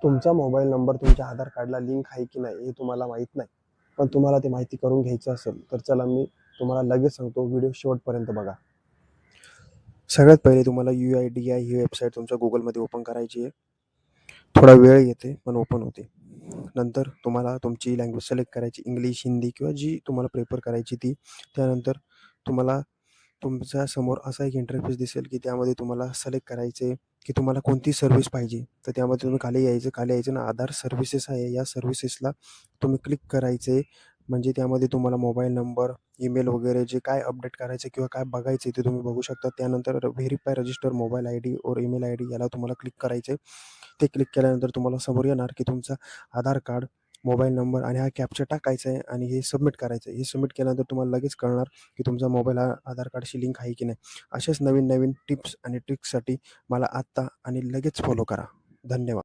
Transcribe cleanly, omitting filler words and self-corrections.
तुमचा mobile number तुमच्या आधार कार्डला लिंक आहे की नाही हे तुम्हाला माहीत नाही, पण तुम्हाला ती माहिती करून घ्यायची असेल तर चला मी तुम्हाला लगेच सांगतो. व्हिडिओ शेवटपर्यंत बघा. सगळ्यात पहिले तुम्हाला UIDAI ही वेबसाईट तुमच्या Googleमध्ये ओपन करायची आहे. थोडा वेळ घेते पण ओपन होते. नंतर तुम्हाला तुमची लँग्वेज सिलेक्ट करायची, इंग्लिश, हिंदी किंवा जी तुम्हाला प्रेफर करायची ती. त्यानंतर तुम्हाला तुमच्या समोर असा एक इंटरफेस दिसेल, की त्यामध्ये तुम्हाला सिलेक्ट करायचं आहे, की तुम्हाला कोणती सर्व्हिस पाहिजे. तर त्यामध्ये तुम्ही खाली यायचं ना आधार सर्व्हिसेस आहे, या सर्व्हिसेसला तुम्ही क्लिक करायचं आहे. म्हणजे त्यामध्ये तुम्हाला मोबाईल नंबर, ईमेल वगैरे जे काय अपडेट करायचं किंवा काय बघायचं ते तुम्ही बघू शकता. त्यानंतर व्हेरिफाय रजिस्टर मोबाईल आयडी और ईमेल आयडी याला तुम्हाला क्लिक करायचं आहे. ते क्लिक केल्यानंतर तुम्हाला समोर येणार, की तुमचा आधार कार्ड, मोबाईल नंबर आणि हा कॅप्चा टाकायचा आहे आणि हे सबमिट करायचं आहे. हे सबमिट केल्यानंतर तुम्हाला लगेच कळणार, की तुमचा मोबाईल हा आधार कार्डशी लिंक आहे की नाही. अशाच नवीन-नवीन टिप्स आणि ट्रिक्ससाठी मला आत्ता आणि लगेच फॉलो करा. धन्यवाद.